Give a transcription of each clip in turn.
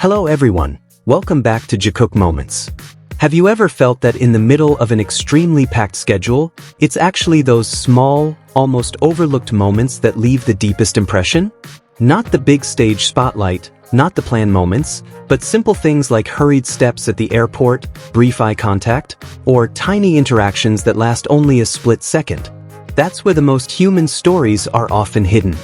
Hello everyone, welcome back to Jikook Moments. Have you ever felt that in the middle of an extremely packed schedule, it's actually those small, almost overlooked moments that leave the deepest impression? Not the big stage spotlight, not the planned moments, but simple things like hurried steps at the airport, brief eye contact, or tiny interactions that last only a split second. That's where the most human stories are often hidden.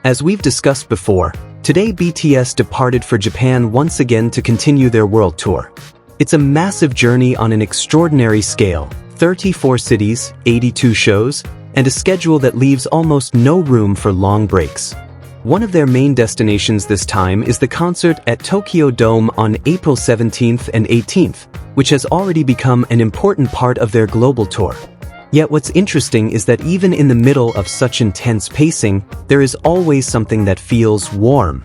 As we've discussed before, today BTS departed for Japan once again to continue their world tour. It's a massive journey on an extraordinary scale, 34 cities, 82 shows, and a schedule that leaves almost no room for long breaks. One of their main destinations this time is the concert at Tokyo Dome on April 17th and 18th, which has already become an important part of their global tour. Yet what's interesting is that even in the middle of such intense pacing, there is always something that feels warm.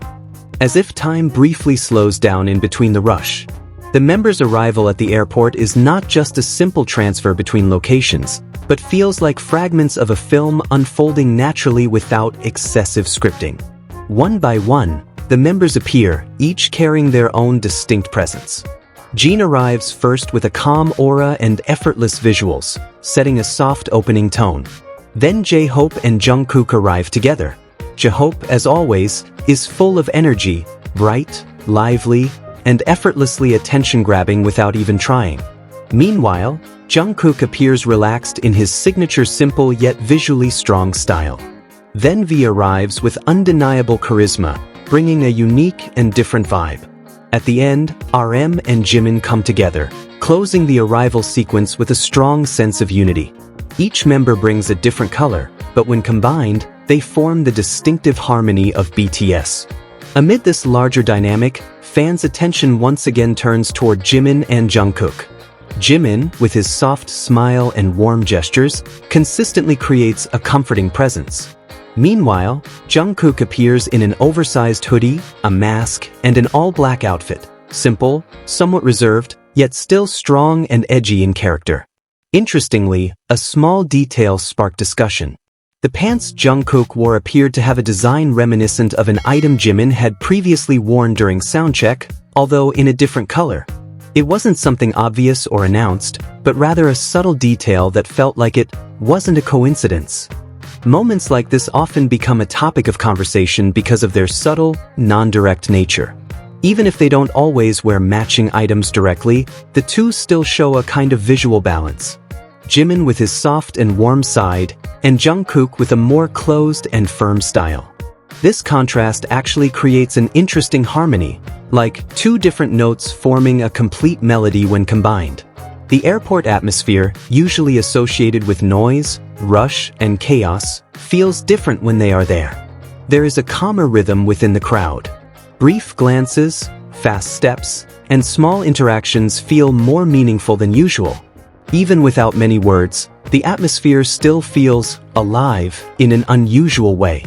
As if time briefly slows down in between the rush. The members' arrival at the airport is not just a simple transfer between locations, but feels like fragments of a film unfolding naturally without excessive scripting. One by one, the members appear, each carrying their own distinct presence. Jin arrives first with a calm aura and effortless visuals, setting a soft opening tone. Then J-Hope and Jungkook arrive together. J-Hope, as always, is full of energy, bright, lively, and effortlessly attention-grabbing without even trying. Meanwhile, Jungkook appears relaxed in his signature simple yet visually strong style. Then V arrives with undeniable charisma, bringing a unique and different vibe. At the end, RM and Jimin come together, closing the arrival sequence with a strong sense of unity. Each member brings a different color, but when combined, they form the distinctive harmony of BTS. Amid this larger dynamic, fans' attention once again turns toward Jimin and Jungkook. Jimin, with his soft smile and warm gestures, consistently creates a comforting presence. Meanwhile, Jungkook appears in an oversized hoodie, a mask, and an all-black outfit. Simple, somewhat reserved, yet still strong and edgy in character. Interestingly, a small detail sparked discussion. The pants Jungkook wore appeared to have a design reminiscent of an item Jimin had previously worn during soundcheck, although in a different color. It wasn't something obvious or announced, but rather a subtle detail that felt like it wasn't a coincidence. Moments like this often become a topic of conversation because of their subtle, non-direct nature. Even if they don't always wear matching items directly, the two still show a kind of visual balance. Jimin with his soft and warm side, and Jungkook with a more closed and firm style. This contrast actually creates an interesting harmony, like two different notes forming a complete melody when combined. The airport atmosphere, usually associated with noise, rush, and chaos, feels different when they are there. There is a calmer rhythm within the crowd. Brief glances, fast steps, and small interactions feel more meaningful than usual. Even without many words, the atmosphere still feels alive in an unusual way.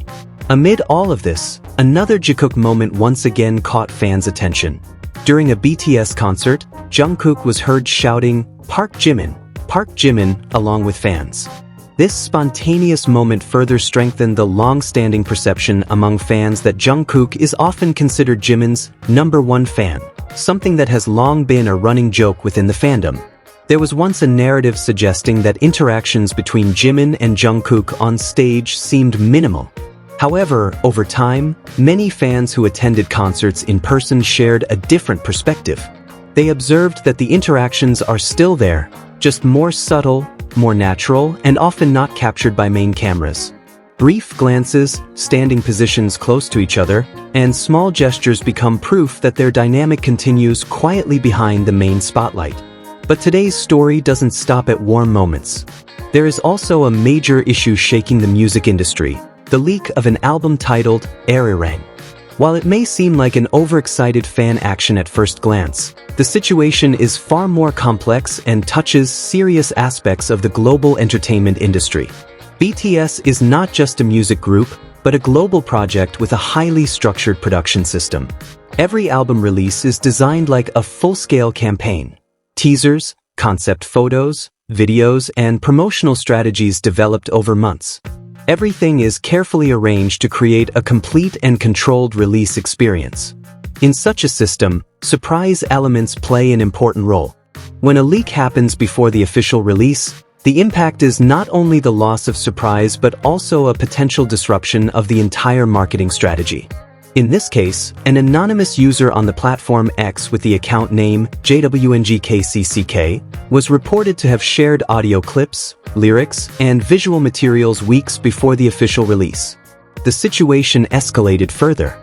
Amid all of this, another Jikook moment once again caught fans' attention. During a BTS concert, Jungkook was heard shouting, Park Jimin, along with fans. This spontaneous moment further strengthened the long-standing perception among fans that Jungkook is often considered Jimin's #1 fan, something that has long been a running joke within the fandom. There was once a narrative suggesting that interactions between Jimin and Jungkook on stage seemed minimal. However, over time, many fans who attended concerts in person shared a different perspective. They observed that the interactions are still there, just more subtle, more natural, and often not captured by main cameras. Brief glances, standing positions close to each other, and small gestures become proof that their dynamic continues quietly behind the main spotlight. But today's story doesn't stop at warm moments. There is also a major issue shaking the music industry, the leak of an album titled reigniting. While it may seem like an overexcited fan action at first glance, the situation is far more complex and touches serious aspects of the global entertainment industry. BTS is not just a music group, but a global project with a highly structured production system. Every album release is designed like a full-scale campaign. Teasers, concept photos, videos, and promotional strategies developed over months. Everything is carefully arranged to create a complete and controlled release experience. In such a system, surprise elements play an important role. When a leak happens before the official release, the impact is not only the loss of surprise but also a potential disruption of the entire marketing strategy. In this case, an anonymous user on the platform X with the account name JWNGKCCK was reported to have shared audio clips, lyrics, and visual materials weeks before the official release. The situation escalated further.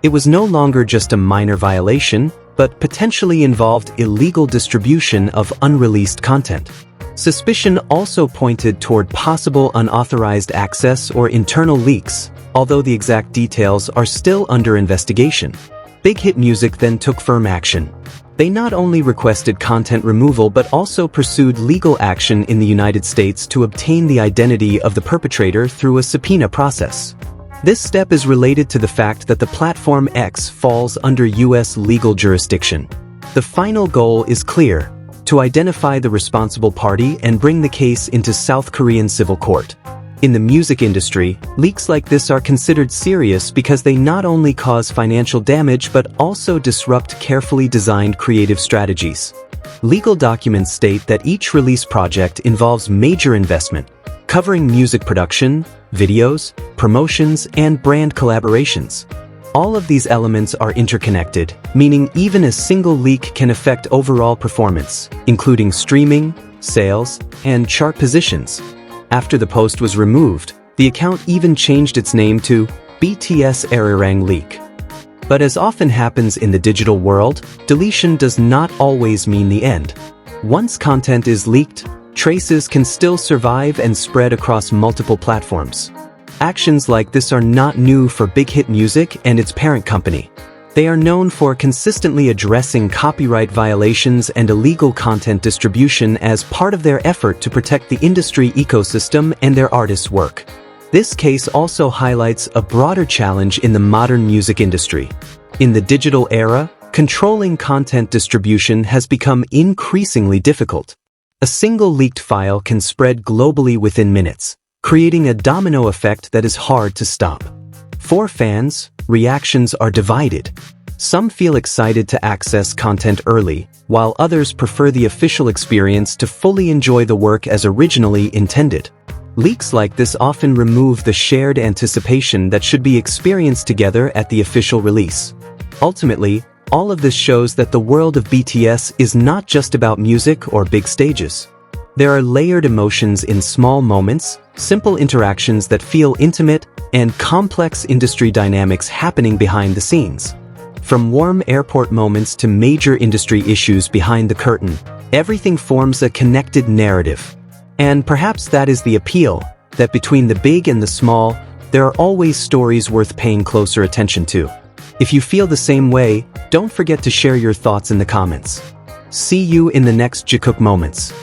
It was no longer just a minor violation, but potentially involved illegal distribution of unreleased content. Suspicion also pointed toward possible unauthorized access or internal leaks, although the exact details are still under investigation. Big Hit Music then took firm action. They not only requested content removal but also pursued legal action in the United States to obtain the identity of the perpetrator through a subpoena process. This step is related to the fact that the platform X falls under U.S. legal jurisdiction. The final goal is clear: to identify the responsible party and bring the case into South Korean civil court. In the music industry, leaks like this are considered serious because they not only cause financial damage but also disrupt carefully designed creative strategies. Legal documents state that each release project involves major investment, covering music production, videos, promotions, and brand collaborations. All of these elements are interconnected, meaning even a single leak can affect overall performance, including streaming, sales, and chart positions. After the post was removed, the account even changed its name to BTS Arirang Leak. But as often happens in the digital world, deletion does not always mean the end. Once content is leaked, traces can still survive and spread across multiple platforms. Actions like this are not new for Big Hit Music and its parent company. They are known for consistently addressing copyright violations and illegal content distribution as part of their effort to protect the industry ecosystem and their artists' work. This case also highlights a broader challenge in the modern music industry. In the digital era, controlling content distribution has become increasingly difficult. A single leaked file can spread globally within minutes, creating a domino effect that is hard to stop. For fans, reactions are divided. Some feel excited to access content early, while others prefer the official experience to fully enjoy the work as originally intended. Leaks like this often remove the shared anticipation that should be experienced together at the official release. Ultimately, all of this shows that the world of BTS is not just about music or big stages. There are layered emotions in small moments, simple interactions that feel intimate, and complex industry dynamics happening behind the scenes. From warm airport moments to major industry issues behind the curtain, everything forms a connected narrative. And perhaps that is the appeal, that between the big and the small, there are always stories worth paying closer attention to. If you feel the same way, don't forget to share your thoughts in the comments. See you in the next Jikook Moments.